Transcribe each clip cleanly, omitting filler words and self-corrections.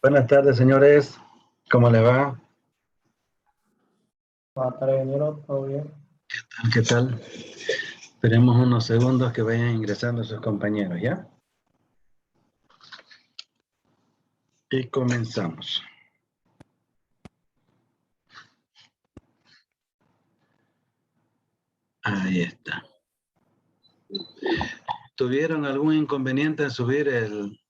Buenas tardes, señores. ¿Cómo le va? Buenas tardes, ingeniero. ¿Todo bien? ¿Qué tal? Esperemos unos segundos que vayan ingresando sus compañeros, ¿ya? Y comenzamos. Ahí está. ¿Tuvieron algún inconveniente en subir el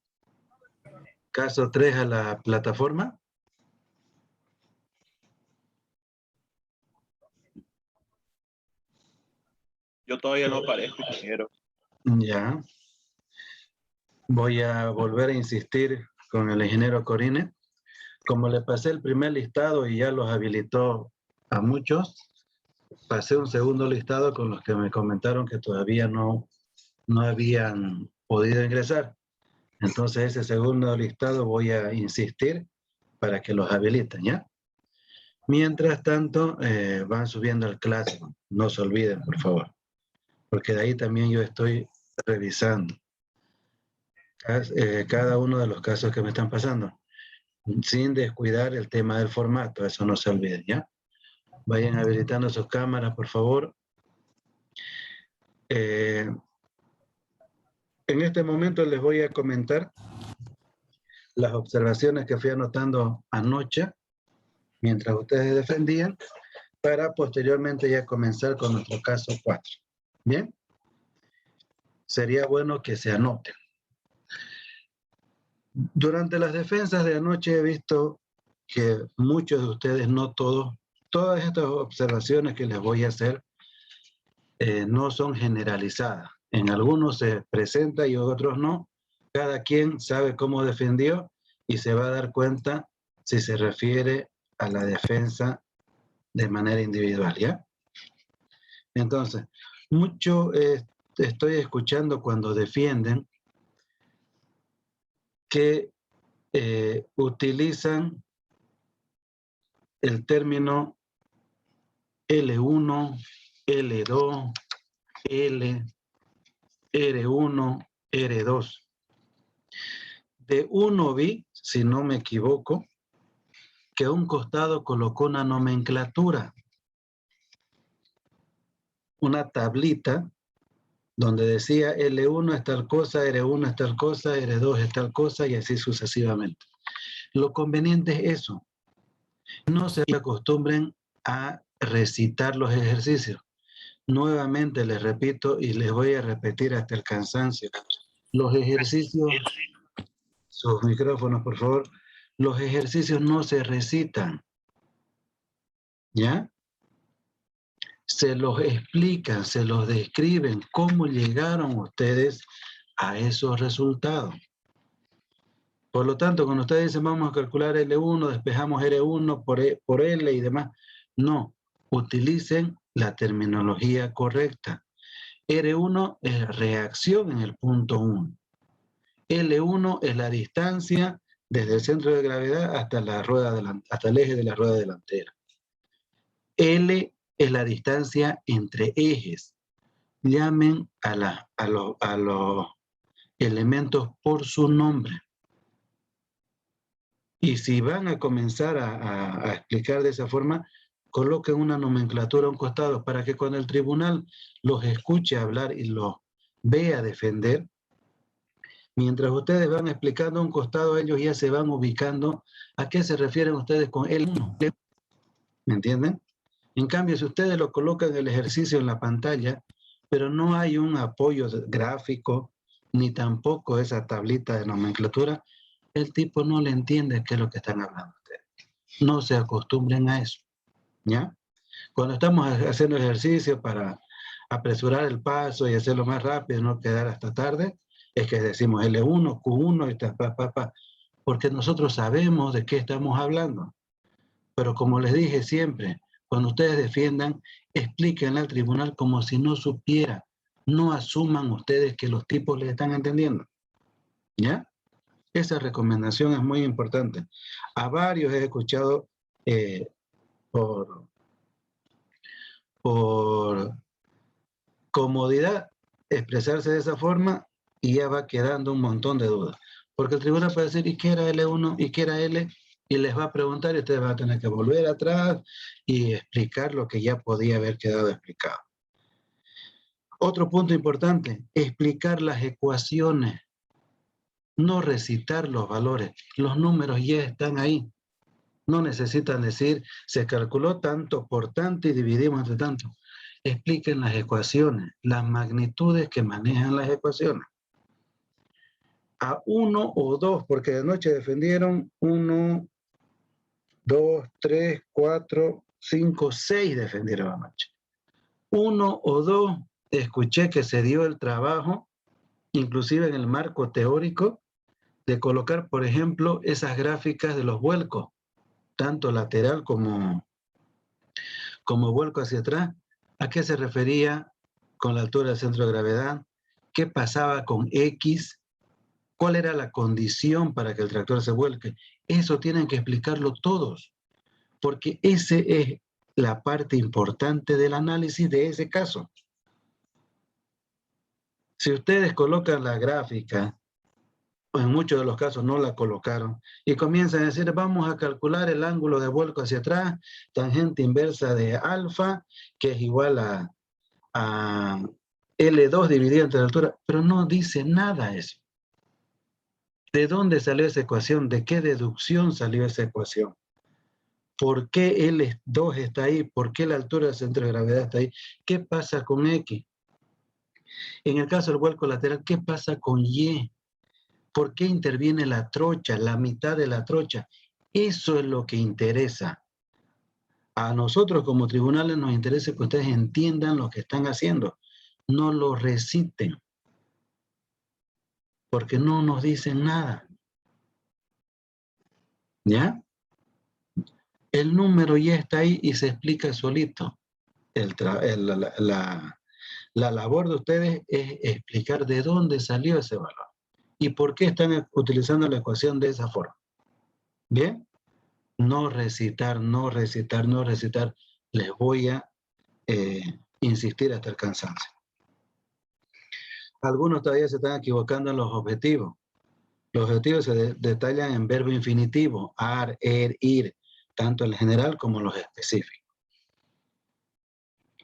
caso 3 a la plataforma? Yo todavía no aparezco, ingeniero. Ya. Voy a volver a insistir con el ingeniero Corine. Como le pasé el primer listado y ya los habilitó a muchos, pasé un segundo listado con los que me comentaron que todavía no habían podido ingresar. Entonces ese segundo listado voy a insistir para que los habiliten, ¿ya? Mientras tanto, van subiendo al clásico. No se olviden, por favor. Porque de ahí también yo estoy revisando cada uno de los casos que me están pasando. Sin descuidar el tema del formato. Eso no se olviden, ¿ya? Vayan habilitando sus cámaras, por favor. En este momento les voy a comentar las observaciones que fui anotando anoche, mientras ustedes defendían, para posteriormente ya comenzar con nuestro caso 4. ¿Bien? Sería bueno que se anoten. Durante las defensas de anoche he visto que muchos de ustedes, no todos, todas estas observaciones que les voy a hacer no son generalizadas. En algunos se presenta y otros no. Cada quien sabe cómo defendió y se va a dar cuenta si se refiere a la defensa de manera individual, ¿ya? Entonces, mucho estoy escuchando cuando defienden que utilizan el término L1, L2, L, R1, R2. De uno vi, si no me equivoco, que a un costado colocó una nomenclatura, una tablita donde decía L1 es tal cosa, R1 es tal cosa, R2 es tal cosa y así sucesivamente. Lo conveniente es eso. No se acostumbren a recitar los ejercicios. Nuevamente les repito y les voy a repetir hasta el cansancio. Los ejercicios, sus micrófonos por favor, los ejercicios no se recitan, ¿ya? Se los explican, se los describen, cómo llegaron ustedes a esos resultados. Por lo tanto, cuando ustedes dicen vamos a calcular L1, despejamos R1 por L y demás, no, utilicen la terminología correcta. R1 es reacción en el punto 1. L1 es la distancia desde el centro de gravedad hasta hasta el eje de la rueda delantera. L es la distancia entre ejes. Llamen a los elementos por su nombre. Y si van a comenzar a explicar de esa forma, coloquen una nomenclatura a un costado para que cuando el tribunal los escuche hablar y los vea defender, mientras ustedes van explicando a un costado, ellos ya se van ubicando a qué se refieren ustedes con L1. ¿Me entienden? En cambio, si ustedes lo colocan el ejercicio en la pantalla, pero no hay un apoyo gráfico, ni tampoco esa tablita de nomenclatura, el tipo no le entiende qué es lo que están hablando ustedes. No se acostumbren a eso, ¿ya? Cuando estamos haciendo ejercicio para apresurar el paso y hacerlo más rápido, no quedar hasta tarde, es que decimos L1, Q1 y porque nosotros sabemos de qué estamos hablando. Pero como les dije siempre, cuando ustedes defiendan, explíquenle al tribunal como si no supiera. No asuman ustedes que los tipos les están entendiendo, ¿ya? Esa recomendación es muy importante. A varios he escuchado por comodidad expresarse de esa forma y ya va quedando un montón de dudas. Porque el tribunal puede decir, ¿y qué era L1? ¿Y qué era L? Y les va a preguntar y ustedes van a tener que volver atrás y explicar lo que ya podía haber quedado explicado. Otro punto importante, explicar las ecuaciones, no recitar los valores. Los números ya están ahí. No necesitan decir, se calculó tanto por tanto y dividimos entre tanto. Expliquen las ecuaciones, las magnitudes que manejan las ecuaciones. A 1 o 2, porque de noche defendieron 1, 2, 3, 4, 5, 6 defendieron anoche. 1 o 2, escuché que se dio el trabajo, inclusive en el marco teórico, de colocar, por ejemplo, esas gráficas de los vuelcos, tanto lateral como vuelco hacia atrás. ¿A qué se refería con la altura del centro de gravedad? ¿Qué pasaba con X? ¿Cuál era la condición para que el tractor se vuelque? Eso tienen que explicarlo todos, porque esa es la parte importante del análisis de ese caso. Si ustedes colocan la gráfica, o en muchos de los casos no la colocaron, y comienzan a decir, vamos a calcular el ángulo de vuelco hacia atrás, tangente inversa de alfa, que es igual a L2 dividido entre la altura, pero no dice nada eso. ¿De dónde salió esa ecuación? ¿De qué deducción salió esa ecuación? ¿Por qué L2 está ahí? ¿Por qué la altura del centro de gravedad está ahí? ¿Qué pasa con X? En el caso del vuelco lateral, ¿qué pasa con Y? ¿Por qué interviene la trocha, la mitad de la trocha? Eso es lo que interesa. A nosotros como tribunales nos interesa que ustedes entiendan lo que están haciendo. No lo reciten, porque no nos dicen nada. ¿Ya? El número ya está ahí y se explica solito. La labor de ustedes es explicar de dónde salió ese valor y por qué están utilizando la ecuación de esa forma. ¿Bien? No recitar, no recitar, no recitar. Les voy a insistir hasta el cansancio. Algunos todavía se están equivocando en los objetivos. Los objetivos se detallan en verbo infinitivo, ar, ir, tanto el general como los específicos.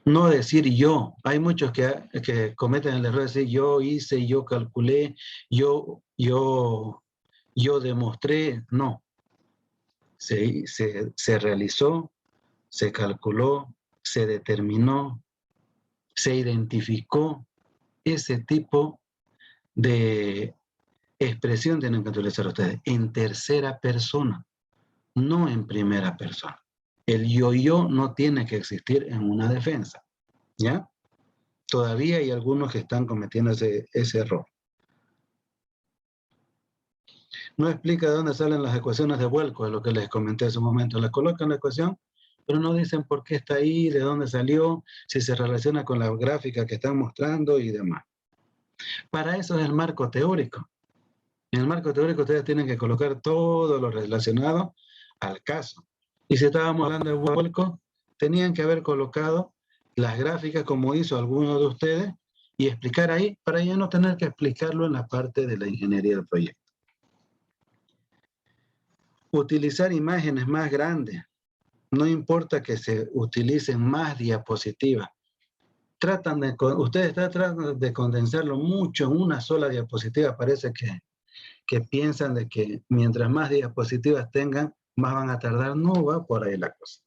No decir yo. Hay muchos que cometen el error de decir yo hice, yo calculé, yo demostré. No. Se realizó, se calculó, se determinó, se identificó. Ese tipo de expresión tienen que utilizar ustedes en tercera persona, no en primera persona. El yo no tiene que existir en una defensa, ¿ya? Todavía hay algunos que están cometiendo ese error. No explica de dónde salen las ecuaciones de vuelco, es lo que les comenté hace un momento. Les colocan la ecuación, pero no dicen por qué está ahí, de dónde salió, si se relaciona con la gráfica que están mostrando y demás. Para eso es el marco teórico. En el marco teórico ustedes tienen que colocar todo lo relacionado al caso. Y si estábamos hablando de vuelco, tenían que haber colocado las gráficas como hizo alguno de ustedes y explicar ahí para ya no tener que explicarlo en la parte de la ingeniería del proyecto. Utilizar imágenes más grandes. No importa que se utilicen más diapositivas. Ustedes están tratando de condensarlo mucho en una sola diapositiva. Parece que piensan de que mientras más diapositivas tengan, más van a tardar. No va por ahí la cosa.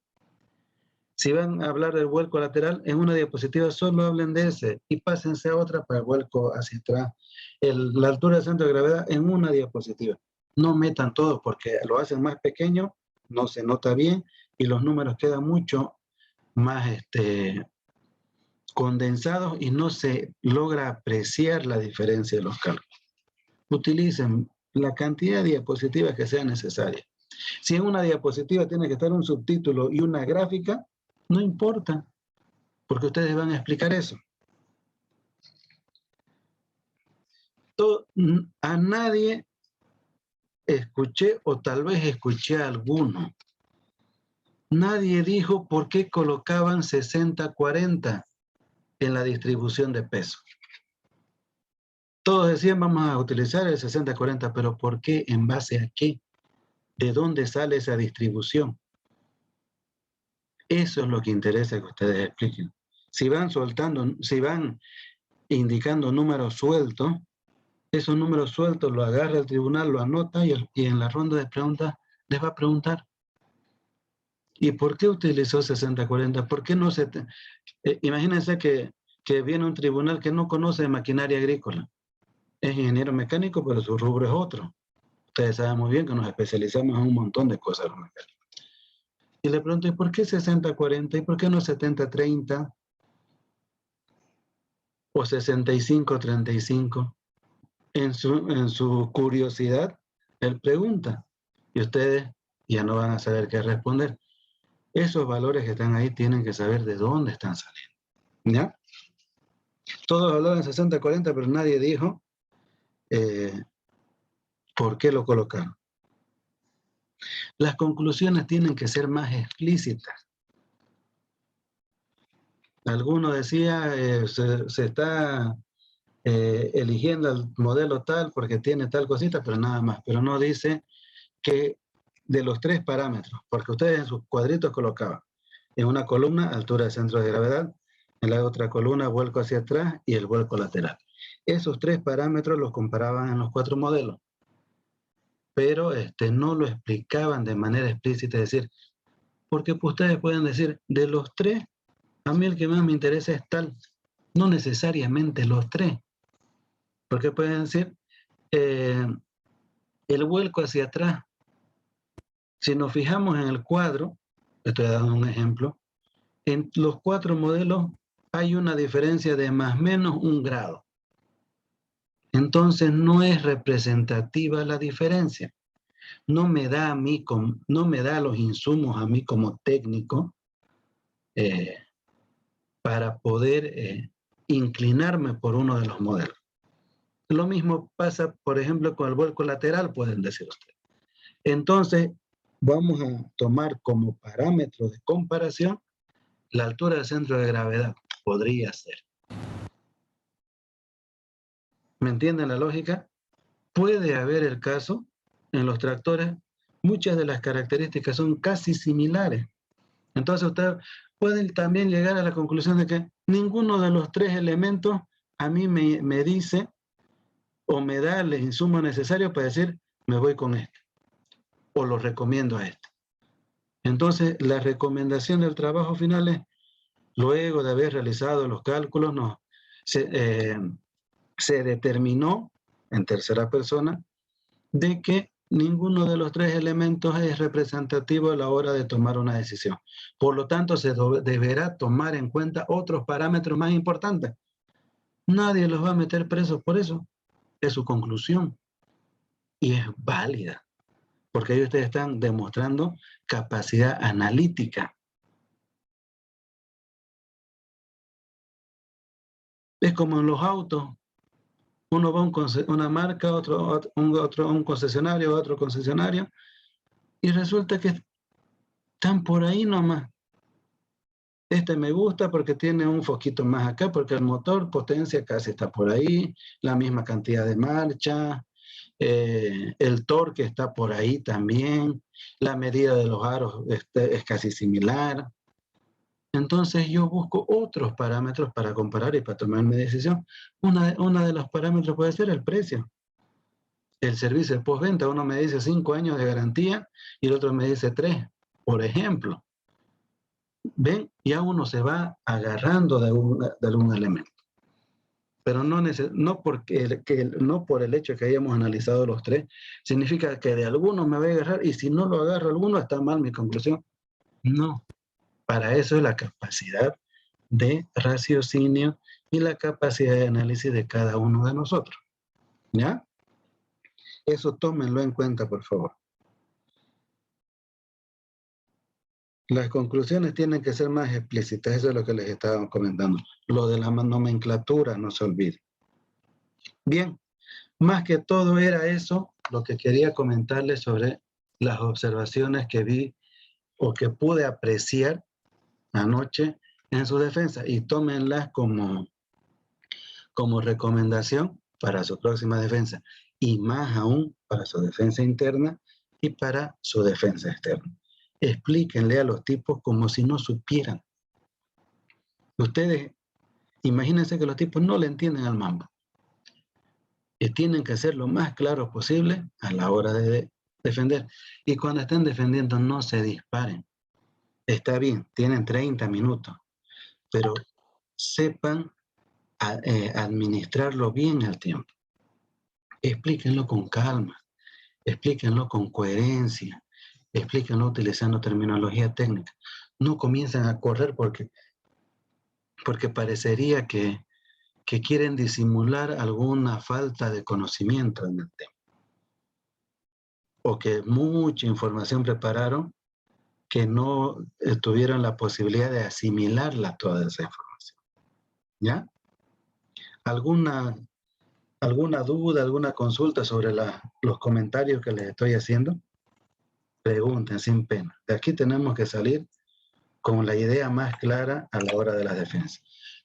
Si van a hablar del vuelco lateral, en una diapositiva solo hablen de ese y pásense a otra para el vuelco hacia atrás. La altura del centro de gravedad en una diapositiva. No metan todos porque lo hacen más pequeño, no se nota bien y los números quedan mucho más condensados y no se logra apreciar la diferencia de los cálculos. Utilicen la cantidad de diapositivas que sea necesaria. Si en una diapositiva tiene que estar un subtítulo y una gráfica, no importa, porque ustedes van a explicar eso. A nadie escuché, o tal vez escuché a alguno, nadie dijo por qué colocaban 60-40 en la distribución de peso. Todos decían vamos a utilizar el 60-40, pero ¿por qué? ¿En base a qué? ¿De dónde sale esa distribución? Eso es lo que interesa que ustedes expliquen. Si van soltando, si van indicando números sueltos, esos números sueltos lo agarra el tribunal, lo anota y en la ronda de preguntas les va a preguntar. ¿Y por qué utilizó 60-40? ¿Por qué no se... imagínense que viene un tribunal que no conoce de maquinaria agrícola. Es ingeniero mecánico, pero su rubro es otro. Ustedes saben muy bien que nos especializamos en un montón de cosas los mecánicos. Y le pregunto, ¿y por qué 60-40? ¿Y por qué no 70-30? ¿O 65-35? En su curiosidad, él pregunta. Y ustedes ya no van a saber qué responder. Esos valores que están ahí tienen que saber de dónde están saliendo. ¿Ya? Todos hablaban 60-40, pero nadie dijo por qué lo colocaron. Las conclusiones tienen que ser más explícitas. Alguno decía, se está eligiendo el modelo tal porque tiene tal cosita, pero nada más. Pero no dice que de los 3 parámetros, porque ustedes en sus cuadritos colocaban en una columna altura de centro de gravedad, en la otra columna vuelco hacia atrás y el vuelco lateral. Esos 3 parámetros los comparaban en los 4 modelos, pero no lo explicaban de manera explícita, es decir, porque ustedes pueden decir, de los 3, a mí el que más me interesa es tal, no necesariamente los 3, porque pueden decir, el vuelco hacia atrás. Si nos fijamos en el cuadro, estoy dando un ejemplo, en los 4 modelos hay una diferencia de más o menos 1 grado. Entonces no es representativa la diferencia. No me da a mí, no me da los insumos a mí como técnico para poder inclinarme por uno de los modelos. Lo mismo pasa, por ejemplo, con el vuelco lateral, pueden decir ustedes. Entonces, vamos a tomar como parámetro de comparación la altura del centro de gravedad. Podría ser. ¿Me entienden la lógica? Puede haber el caso, en los tractores, muchas de las características son casi similares. Entonces, ustedes pueden también llegar a la conclusión de que ninguno de los 3 elementos a mí me dice o me da el insumo necesario para decir, me voy con este, o lo recomiendo a este. Entonces, la recomendación del trabajo final es, luego de haber realizado los cálculos, se determinó, en tercera persona, de que ninguno de los 3 elementos es representativo a la hora de tomar una decisión. Por lo tanto, se deberá tomar en cuenta otros parámetros más importantes. Nadie los va a meter presos por eso. Es su conclusión. Y es válida. Porque ahí ustedes están demostrando capacidad analítica. Es como en los autos. Uno va a una marca, un concesionario, otro concesionario, y resulta que están por ahí nomás. Este me gusta porque tiene un foquito más acá, porque el motor potencia casi está por ahí, la misma cantidad de marcha, el torque está por ahí también, la medida de los aros es casi similar. Entonces yo busco otros parámetros para comparar y para tomar mi decisión. Una de los parámetros puede ser el precio. El servicio de postventa, uno me dice 5 años de garantía y el otro me dice 3, por ejemplo. ¿Ven? Ya uno se va agarrando de algún elemento. Pero no por el hecho de que hayamos analizado los 3, significa que de alguno me voy a agarrar y si no lo agarro alguno está mal mi conclusión. No. Para eso es la capacidad de raciocinio y la capacidad de análisis de cada uno de nosotros. ¿Ya? Eso tómenlo en cuenta, por favor. Las conclusiones tienen que ser más explícitas, eso es lo que les estaba comentando. Lo de la nomenclatura, no se olvide. Bien, más que todo era eso lo que quería comentarles sobre las observaciones que vi o que pude apreciar anoche en su defensa y tómenlas como recomendación para su próxima defensa, y más aún para su defensa interna y para su defensa externa. Explíquenle a los tipos como si no supieran. Ustedes, imagínense que los tipos no le entienden al mambo. Y tienen que ser lo más claros posible a la hora de defender. Y cuando estén defendiendo, no se disparen. Está bien, tienen 30 minutos, pero sepan administrarlo bien el tiempo. Explíquenlo con calma, explíquenlo con coherencia, explíquenlo utilizando terminología técnica. No comiencen a correr porque parecería que quieren disimular alguna falta de conocimiento en el tema. O que mucha información prepararon que no tuvieron la posibilidad de asimilarla toda esa información. ¿Ya? ¿Alguna duda, alguna consulta sobre los comentarios que les estoy haciendo? Pregunten sin pena. De aquí tenemos que salir con la idea más clara a la hora de la defensa.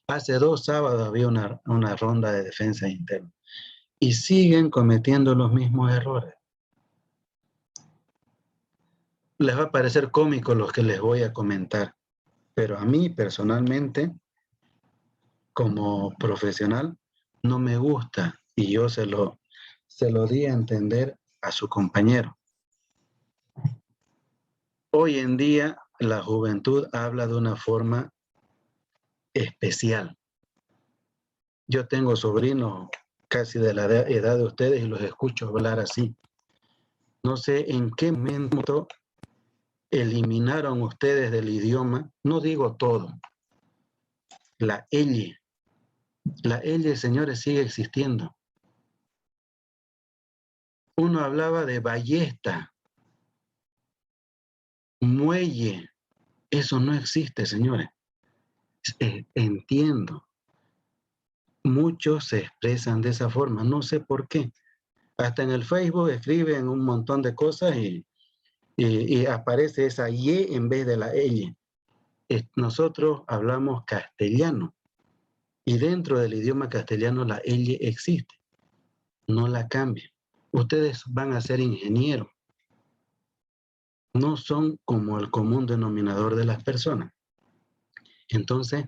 Hace 2 sábados había una ronda de defensa interna y siguen cometiendo los mismos errores. Les va a parecer cómico los que les voy a comentar, pero a mí personalmente, como profesional, no me gusta y yo se lo di a entender a su compañero. Hoy en día la juventud habla de una forma especial. Yo tengo sobrinos casi de la edad de ustedes y los escucho hablar así. No sé en qué momento eliminaron ustedes del idioma, no digo todo, la L. La L, señores, sigue existiendo. Uno hablaba de ballesta, muelle. Eso no existe, señores. Entiendo. Muchos se expresan de esa forma, no sé por qué. Hasta en el Facebook escriben un montón de cosas y aparece esa Y en vez de la L. Nosotros hablamos castellano y dentro del idioma castellano la L existe. No la cambien. Ustedes van a ser ingenieros. No son como el común denominador de las personas. Entonces,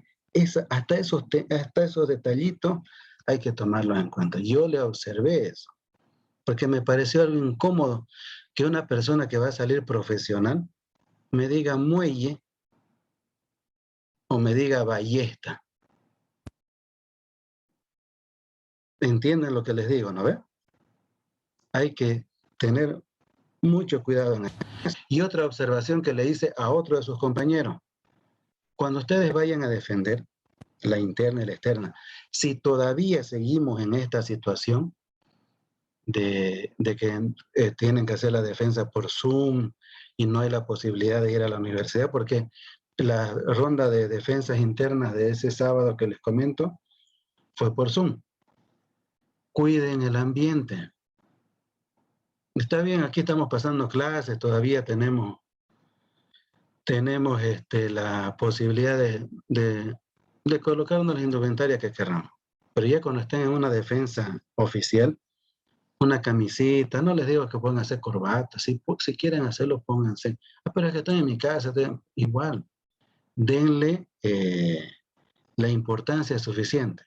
hasta esos detallitos hay que tomarlos en cuenta. Yo le observé eso, porque me pareció algo incómodo que una persona que va a salir profesional me diga muelle o me diga ballesta. ¿Entienden lo que les digo, no ve? Hay que tener mucho cuidado en eso. Y otra observación que le hice a otro de sus compañeros. Cuando ustedes vayan a defender la interna y la externa, si todavía seguimos en esta situación de que tienen que hacer la defensa por Zoom y no hay la posibilidad de ir a la universidad, porque la ronda de defensas internas de ese sábado que les comento fue por Zoom. Cuiden el ambiente. Está bien, aquí estamos pasando clases, todavía tenemos la posibilidad de colocarnos la indumentaria que queramos. Pero ya cuando estén en una defensa oficial, una camisita, no les digo que puedan hacer corbatas, si quieren hacerlo, pónganse. Pero es que están en mi casa, igual. Denle la importancia suficiente.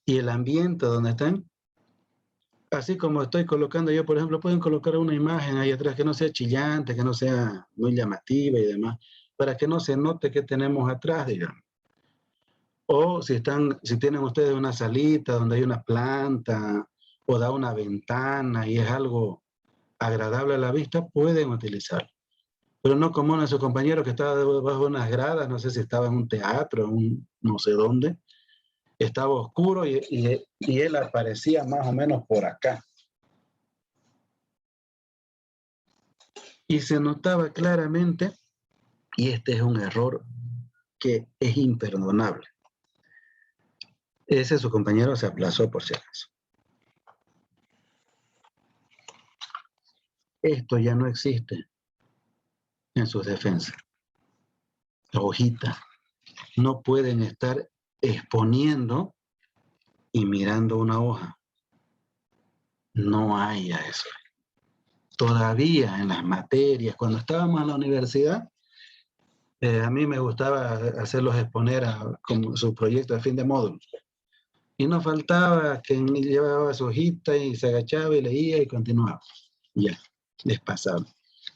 Y el ambiente donde están, así como estoy colocando yo, por ejemplo, pueden colocar una imagen ahí atrás que no sea chillante, que no sea muy llamativa y demás, para que no se note que tenemos atrás, digamos. O si tienen ustedes una salita donde hay una planta o da una ventana y es algo agradable a la vista, pueden utilizarlo. Pero no como uno de sus compañeros que estaba debajo de unas gradas, no sé si estaba en un teatro, no sé dónde, estaba oscuro y él aparecía más o menos por acá. Y se notaba claramente, y este es un error que es imperdonable. Ese su compañero se aplazó por si acaso. Esto ya no existe en sus defensas. La hojita. No pueden estar exponiendo y mirando una hoja. No hay a eso. Todavía en las materias, cuando estábamos en la universidad, a mí me gustaba hacerlos exponer como su proyecto de fin de módulo. Y no faltaba quien llevaba su hojita y se agachaba y leía y continuaba. Ya, les pasaba.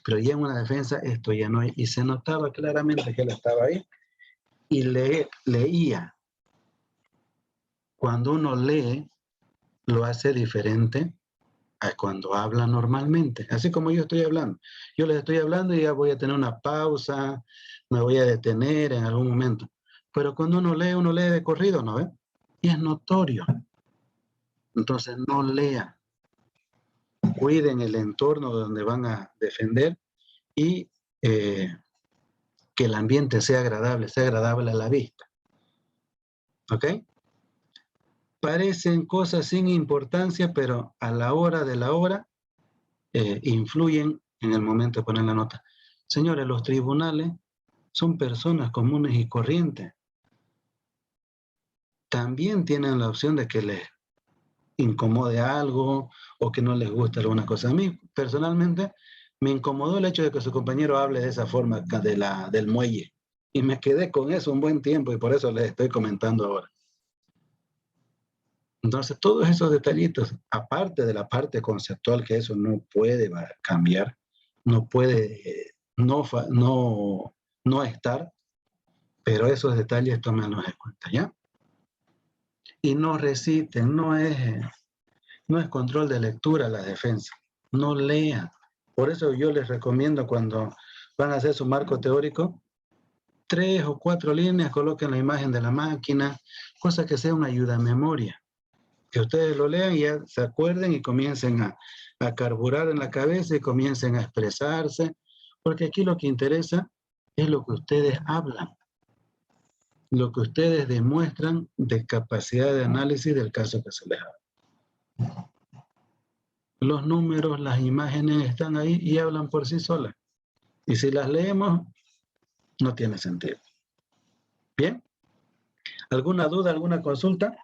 Pero ya en una defensa esto ya no hay. Y se notaba claramente que él estaba ahí y leía. Cuando uno lee, lo hace diferente a cuando habla normalmente. Así como yo estoy hablando. Yo les estoy hablando y ya voy a tener una pausa, me voy a detener en algún momento. Pero cuando uno lee de corrido, ¿no ve? Y es notorio. Entonces no lean. Cuiden el entorno donde van a defender y que el ambiente sea agradable a la vista. ¿Ok? Parecen cosas sin importancia, pero a la hora de la hora influyen en el momento de poner la nota. Señores, los tribunales son personas comunes y corrientes. También tienen la opción de que les incomode algo o que no les guste alguna cosa. A mí, personalmente, me incomodó el hecho de que su compañero hable de esa forma del muelle. Y me quedé con eso un buen tiempo y por eso les estoy comentando ahora. Entonces, todos esos detallitos, aparte de la parte conceptual, que eso no puede cambiar, no puede no estar, pero esos detalles tómenlos en cuenta, ¿ya? Y no reciten, no es control de lectura la defensa, no lean. Por eso yo les recomiendo cuando van a hacer su marco teórico, 3 o 4 líneas, coloquen la imagen de la máquina, cosa que sea una ayuda a memoria. Que ustedes lo lean y ya se acuerden y comiencen a carburar en la cabeza y comiencen a expresarse, porque aquí lo que interesa es lo que ustedes hablan, lo que ustedes demuestran de capacidad de análisis del caso que se les habla. Los números, las imágenes están ahí y hablan por sí solas. Y si las leemos, no tiene sentido. ¿Bien? ¿Alguna duda, alguna consulta?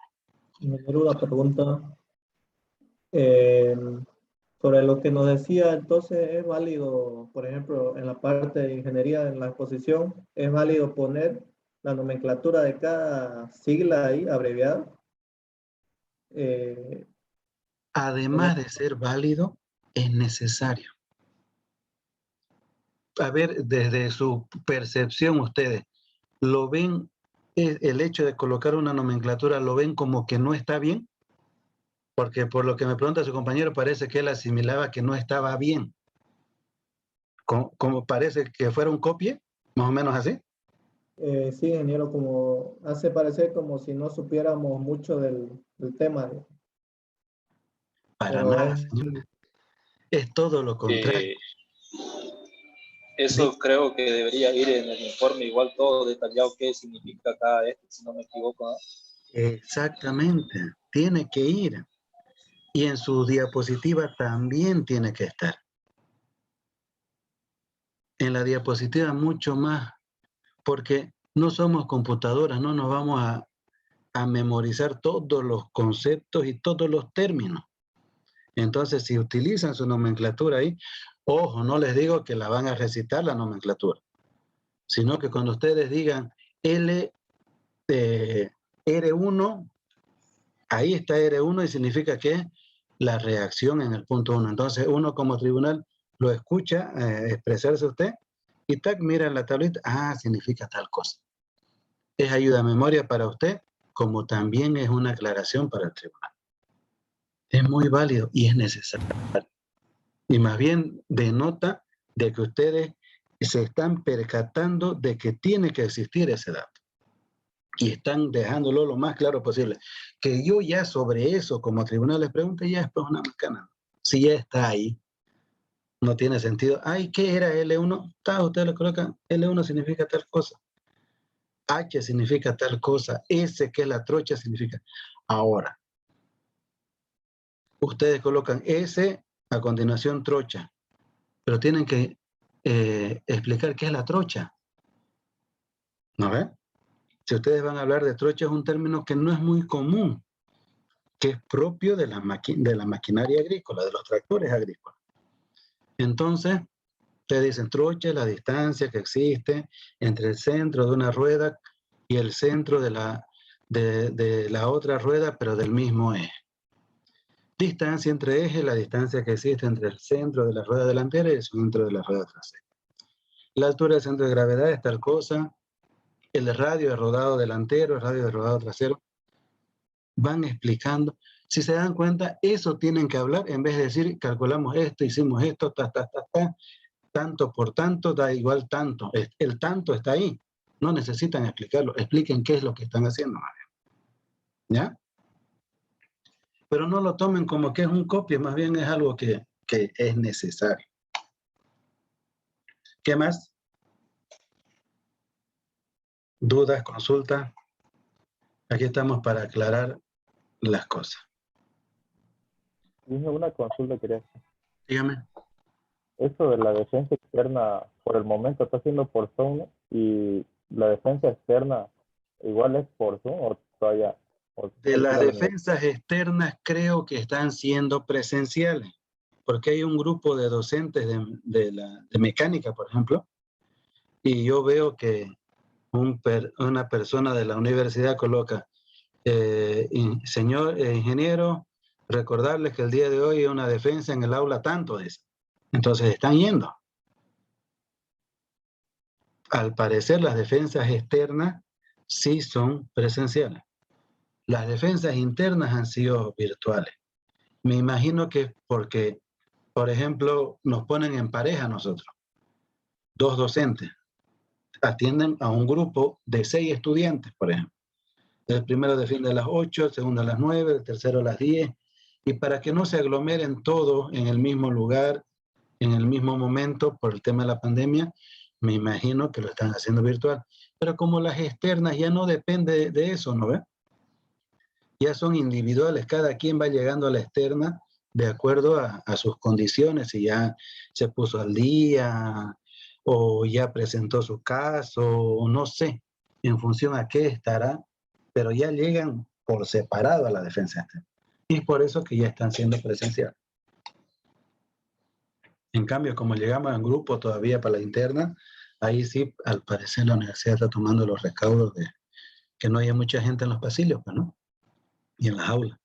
Me dio una pregunta sobre lo que nos decía. Entonces, ¿es válido, por ejemplo, en la parte de ingeniería, en la exposición, es válido poner la nomenclatura de cada sigla ahí, abreviada? Además de ser válido, es necesario. A ver, desde su percepción ustedes, ¿lo ven, el hecho de colocar una nomenclatura, lo ven como que no está bien? Porque por lo que me pregunta su compañero, parece que él asimilaba que no estaba bien. Como parece que fuera un copia, más o menos así. Sí, ingeniero, como hace parecer como si no supiéramos mucho del tema, Para pero nada, señores. Es todo lo contrario. Eso creo que debería ir en el informe, igual todo detallado qué significa cada esto, si no me equivoco, ¿no? Exactamente, tiene que ir. Y en su diapositiva también tiene que estar. En la diapositiva mucho más, porque no somos computadoras, no nos vamos a memorizar todos los conceptos y todos los términos. Entonces, si utilizan su nomenclatura ahí, ojo, no les digo que la van a recitar la nomenclatura, sino que cuando ustedes digan R1, ahí está R1 y significa que la reacción en el punto 1. Entonces, uno como tribunal lo escucha expresarse usted y tac, mira en la tablita, significa tal cosa. Es ayuda a memoria para usted, como también es una aclaración para el tribunal. Es muy válido y es necesario. Y más bien denota de que ustedes se están percatando de que tiene que existir ese dato. Y están dejándolo lo más claro posible. Que yo ya sobre eso, como tribunal les pregunte, ya es pues una macana. Si ya está ahí, no tiene sentido. Ay, ¿qué era L1? Ustedes le colocan, L1 significa tal cosa. H significa tal cosa. S, que es la trocha, significa. Ahora, ustedes colocan S, a continuación trocha. Pero tienen que explicar qué es la trocha. ¿No ven? Si ustedes van a hablar de trocha, es un término que no es muy común. que es propio de la maquinaria agrícola, de los tractores agrícolas. Entonces, te dicen, truche la distancia que existe entre el centro de una rueda y el centro de la otra rueda, pero del mismo eje. Distancia entre ejes, la distancia que existe entre el centro de la rueda delantera y el centro de la rueda trasera. La altura del centro de gravedad es tal cosa, el radio de rodado delantero, el radio de rodado trasero, van explicando. Si se dan cuenta, eso tienen que hablar en vez de decir, calculamos esto, hicimos esto, tanto por tanto, da igual tanto. El tanto está ahí. No necesitan explicarlo. Expliquen qué es lo que están haciendo. ¿Ya? Pero no lo tomen como que es un copia, más bien es algo que es necesario. ¿Qué más? ¿Dudas, consultas? Aquí estamos para aclarar las cosas. Dime una consulta, quería hacer. Dígame. Eso de la defensa externa, por el momento está haciendo por Zoom, ¿no? Y la defensa externa igual es por Zoom o todavía. De las defensas externas creo que están siendo presenciales, porque hay un grupo de docentes de mecánica, por ejemplo, y yo veo que una persona de la universidad coloca, señor ingeniero, recordarles que el día de hoy hay una defensa en el aula tanto de eso. Entonces están yendo. Al parecer las defensas externas sí son presenciales. Las defensas internas han sido virtuales. Me imagino que es porque, por ejemplo, nos ponen en pareja nosotros. 2 docentes atienden a un grupo de 6 estudiantes, por ejemplo. El primero defiende a las 8, el segundo a las 9, el tercero a las 10. Y para que no se aglomeren todos en el mismo lugar, en el mismo momento, por el tema de la pandemia, me imagino que lo están haciendo virtual. Pero como las externas ya no depende de eso, ¿no ve? Ya son individuales, cada quien va llegando a la externa de acuerdo a sus condiciones, si ya se puso al día o ya presentó su caso, o no sé, en función a qué estará, pero ya llegan por separado a la defensa externa. Y es por eso que ya están siendo presenciales. En cambio, como llegamos en grupo todavía para la interna, ahí sí, al parecer la universidad está tomando los recaudos de que no haya mucha gente en los pasillos, pues, ¿no? Y en las aulas.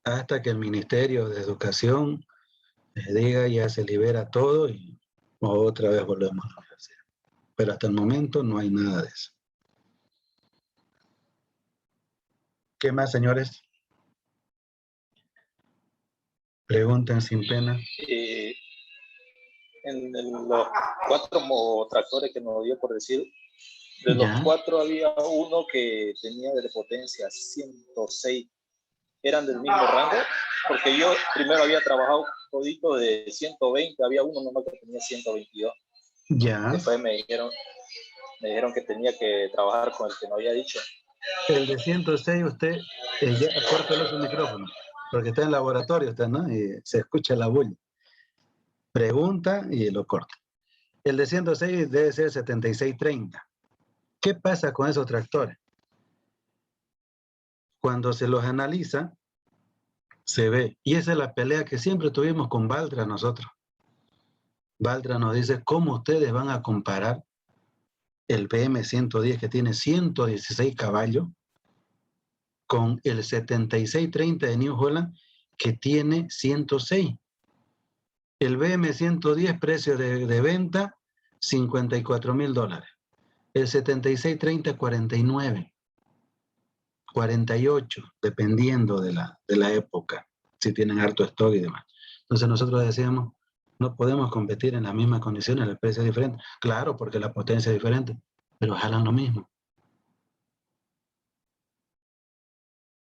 Hasta que el Ministerio de Educación diga ya se libera todo y otra vez volvemos a la universidad. Pero hasta el momento no hay nada de eso. ¿Qué más, señores? Pregunten sin pena. En los 4 tractores que nos dio por decir, de los 4 había uno que tenía de potencia 106. ¿Eran del mismo rango? Porque yo primero había trabajado todito de 120, había uno nomás que tenía 122. Ya. Después me dijeron que tenía que trabajar con el que me había dicho. El de 106, usted, ya córtale su micrófono, porque está en laboratorio usted, ¿no? Y se escucha la bulla. Pregunta y lo corta. El de 106 debe ser 7630. ¿Qué pasa con esos tractores? Cuando se los analiza, se ve. Y esa es la pelea que siempre tuvimos con Valtra nosotros. Valtra nos dice, ¿cómo ustedes van a comparar el BM110 que tiene 116 caballos con el 7630 de New Holland que tiene 106? El BM110, precio de venta, $54,000. El 7630, 49. 48, dependiendo de la época, si tienen harto stock y demás. Entonces nosotros decíamos, no podemos competir en las mismas condiciones, el precio es diferente. Claro, porque la potencia es diferente, pero jalan lo mismo.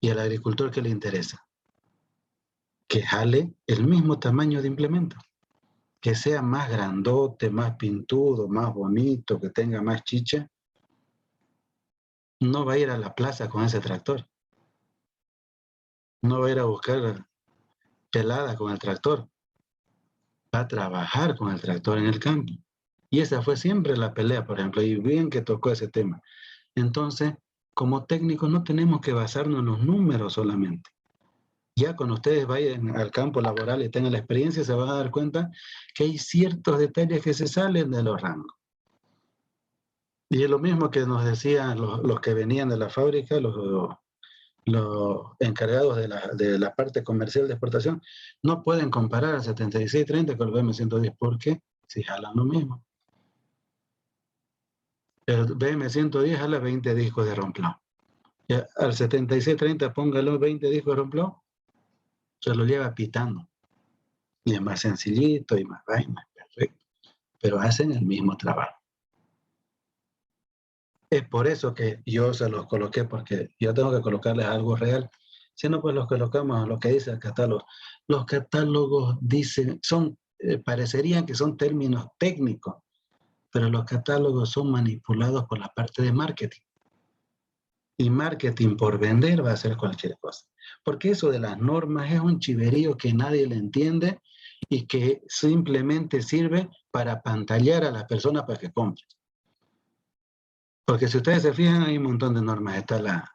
¿Y al agricultor qué le interesa? Que jale el mismo tamaño de implemento. Que sea más grandote, más pintudo, más bonito, que tenga más chicha. No va a ir a la plaza con ese tractor. No va a ir a buscar pelada con el tractor. Va a trabajar con el tractor en el campo. Y esa fue siempre la pelea, por ejemplo, y bien que tocó ese tema. Entonces, como técnicos no tenemos que basarnos en los números solamente. Ya cuando ustedes vayan al campo laboral y tengan la experiencia, se van a dar cuenta que hay ciertos detalles que se salen de los rangos. Y es lo mismo que nos decían los que venían de la fábrica, los encargados de la parte comercial de exportación, no pueden comparar el 7630 con el BM110. ¿Por qué? Si jalan lo mismo. El BM110 jala 20 discos de romplado. Al 7630 póngalo 20 discos de romplado, se lo lleva pitando. Y es más sencillito y más vaina, perfecto. Pero hacen el mismo trabajo. Es por eso que yo se los coloqué, porque yo tengo que colocarles algo real. Si no, pues los colocamos a lo que dice el catálogo. Los catálogos dicen, parecerían que son términos técnicos, pero los catálogos son manipulados por la parte de marketing. Y marketing por vender va a ser cualquier cosa. Porque eso de las normas es un chiverío que nadie le entiende y que simplemente sirve para apantallar a las personas para que compren. Porque si ustedes se fijan, hay un montón de normas. Está la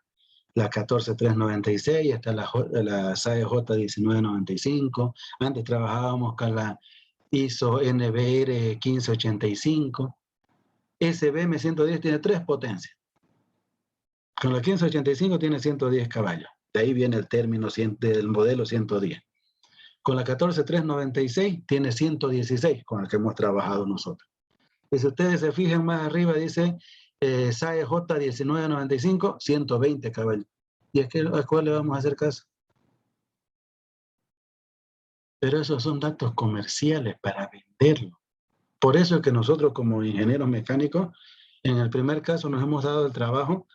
14396, está la SAE J1995. Antes trabajábamos con la ISO NBR 1585. Ese BM110 tiene 3 potencias. Con la 1585 tiene 110 caballos. De ahí viene el término del modelo 110. Con la 14396 tiene 116, con el que hemos trabajado nosotros. Y si ustedes se fijan más arriba, dice SAE J1995, 120 caballos. ¿Y a cuál le vamos a hacer caso? Pero esos son datos comerciales para venderlo. Por eso es que nosotros como ingenieros mecánicos, en el primer caso nos hemos dado el trabajo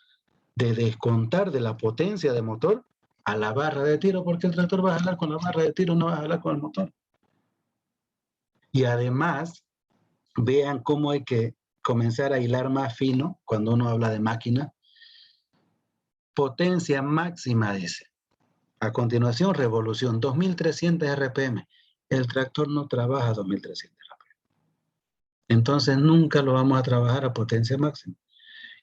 de descontar de la potencia de motor a la barra de tiro, porque el tractor va a jalar con la barra de tiro, no va a jalar con el motor. Y además, vean cómo hay que comenzar a hilar más fino cuando uno habla de máquina. Potencia máxima, dice. A continuación, revolución, 2300 RPM. El tractor no trabaja a 2300 RPM. Entonces, nunca lo vamos a trabajar a potencia máxima.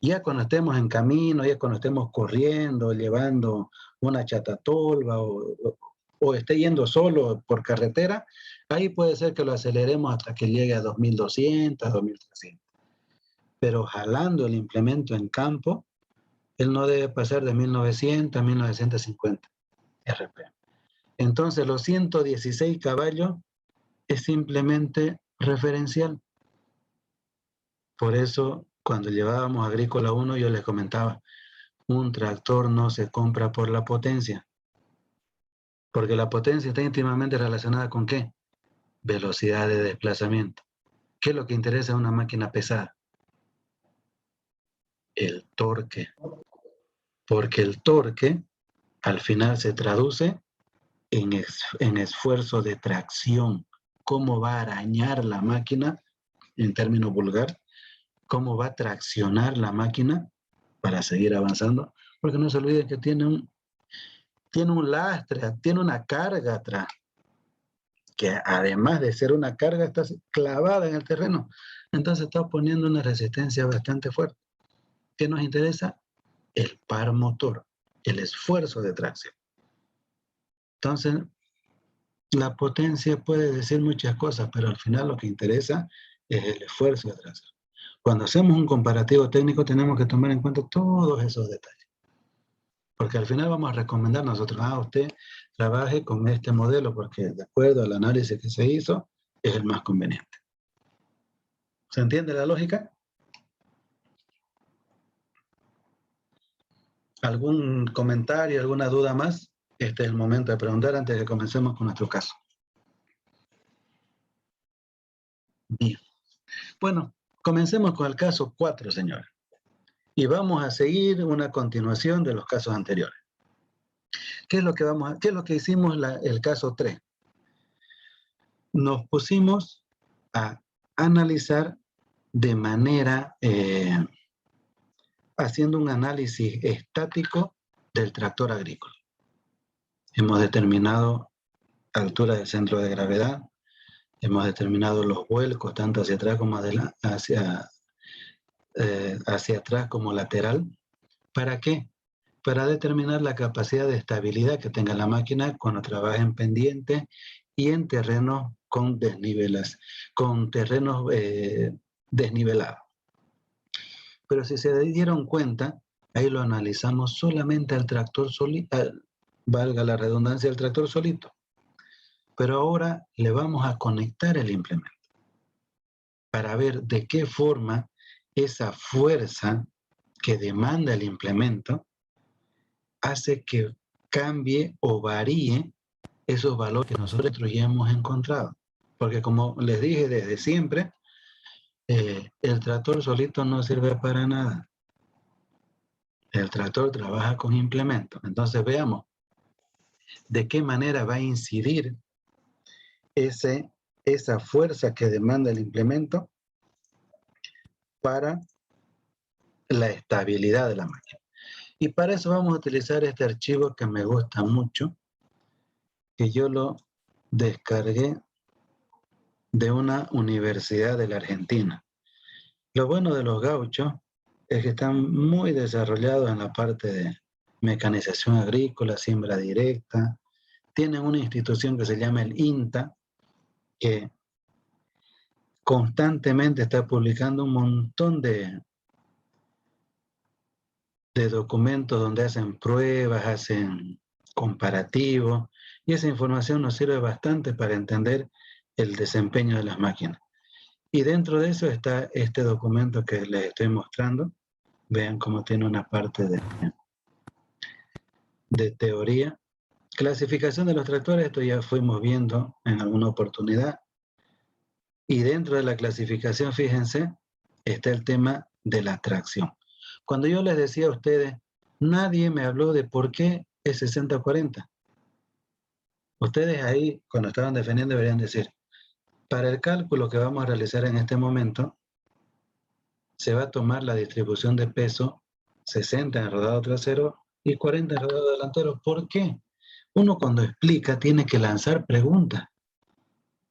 Ya cuando estemos en camino, ya cuando estemos corriendo, llevando una chatatolva o esté yendo solo por carretera, ahí puede ser que lo aceleremos hasta que llegue a 2200, 2300. Pero jalando el implemento en campo, él no debe pasar de 1900 a 1950 RPM. Entonces los 116 caballos es simplemente referencial. Por eso, cuando llevábamos Agrícola 1, yo les comentaba, un tractor no se compra por la potencia, porque la potencia está íntimamente relacionada con ¿qué? Velocidad de desplazamiento. ¿Qué es lo que interesa a una máquina pesada? El torque. Porque el torque al final se traduce en esfuerzo de tracción. ¿Cómo va a arañar la máquina, en término vulgar? ¿Cómo va a traccionar la máquina para seguir avanzando? Porque no se olviden que tiene un lastre, tiene una carga atrás, que además de ser una carga, está clavada en el terreno. Entonces está poniendo una resistencia bastante fuerte. ¿Qué nos interesa? El par motor, el esfuerzo de tracción. Entonces, la potencia puede decir muchas cosas, pero al final lo que interesa es el esfuerzo de tracción. Cuando hacemos un comparativo técnico tenemos que tomar en cuenta todos esos detalles. Porque al final vamos a recomendar nosotros, usted trabaje con este modelo porque de acuerdo al análisis que se hizo, es el más conveniente. ¿Se entiende la lógica? ¿Algún comentario, alguna duda más? Este es el momento de preguntar antes de que comencemos con nuestro caso. Bien. Bueno, comencemos con el caso 4, señores. Y vamos a seguir una continuación de los casos anteriores. ¿Qué es lo que hicimos el caso 3? Nos pusimos a analizar de manera, haciendo un análisis estático del tractor agrícola. Hemos determinado altura del centro de gravedad, hemos determinado los vuelcos tanto hacia atrás como hacia atrás como lateral, ¿Para qué? Para determinar la capacidad de estabilidad que tenga la máquina cuando trabaja en pendiente y en terrenos con desnivelados. Pero si se dieron cuenta, ahí lo analizamos solamente al tractor solito, valga la redundancia, al tractor solito. Pero ahora le vamos a conectar el implemento para ver de qué forma esa fuerza que demanda el implemento hace que cambie o varíe esos valores que nosotros ya hemos encontrado. Porque como les dije desde siempre, el tractor solito no sirve para nada. El tractor trabaja con implementos. Entonces veamos de qué manera va a incidir esa fuerza que demanda el implemento para la estabilidad de la máquina. Y para eso vamos a utilizar este archivo que me gusta mucho, que yo lo descargué de una universidad de la Argentina. Lo bueno de los gauchos es que están muy desarrollados en la parte de mecanización agrícola, siembra directa. Tienen una institución que se llama el INTA, que constantemente está publicando un montón de documentos donde hacen pruebas, hacen comparativos, y esa información nos sirve bastante para entender el desempeño de las máquinas. Y dentro de eso está este documento que les estoy mostrando. Vean cómo tiene una parte de teoría. Clasificación de los tractores, esto ya fuimos viendo en alguna oportunidad. Y dentro de la clasificación, fíjense, está el tema de la tracción. Cuando yo les decía a ustedes, nadie me habló de por qué es 60-40. Ustedes ahí, cuando estaban defendiendo, deberían decir, para el cálculo que vamos a realizar en este momento, se va a tomar la distribución de peso 60 en el rodado trasero y 40 en el rodado delantero. ¿Por qué? Uno cuando explica tiene que lanzar preguntas.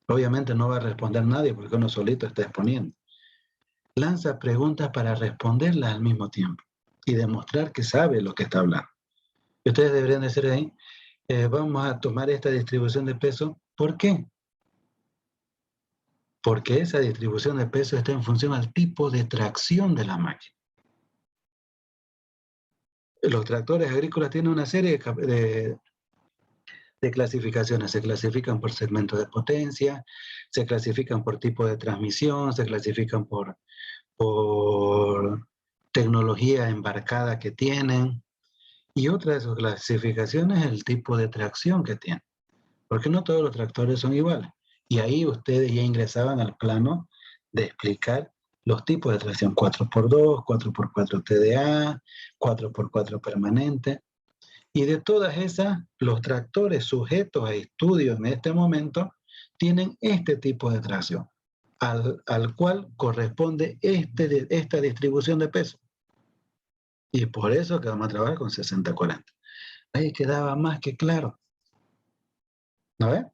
Obviamente no va a responder nadie porque uno solito está exponiendo. Lanza preguntas para responderlas al mismo tiempo y demostrar que sabe lo que está hablando. Y ustedes deberían decir ahí, vamos a tomar esta distribución de peso. ¿Por qué? Porque esa distribución de peso está en función al tipo de tracción de la máquina. Los tractores agrícolas tienen una serie de clasificaciones. Se clasifican por segmento de potencia, se clasifican por tipo de transmisión, se clasifican por tecnología embarcada que tienen. Y otra de sus clasificaciones es el tipo de tracción que tienen. Porque no todos los tractores son iguales. Y ahí ustedes ya ingresaban al plano de explicar los tipos de tracción 4x2, 4x4 TDA, 4x4 permanente. Y de todas esas, los tractores sujetos a estudios en este momento tienen este tipo de tracción, al cual corresponde esta distribución de peso. Y por eso que vamos a trabajar con 60-40. Ahí quedaba más que claro. ¿No ves?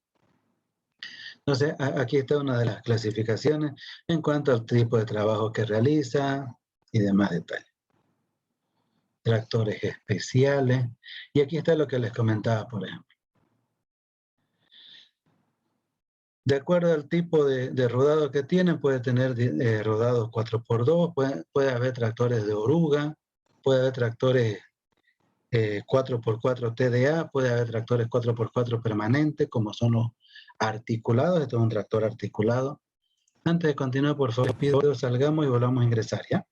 Entonces, aquí está una de las clasificaciones en cuanto al tipo de trabajo que realiza y demás detalles. Tractores especiales. Y aquí está lo que les comentaba, por ejemplo. De acuerdo al tipo de rodado que tienen, puede tener rodados 4x2, puede haber tractores de oruga, puede haber tractores 4x4 TDA, puede haber tractores 4x4 permanentes, como son los articulados. Esto es un tractor articulado. Antes de continuar, por favor, pido que salgamos y volvamos a ingresar, ¿ya?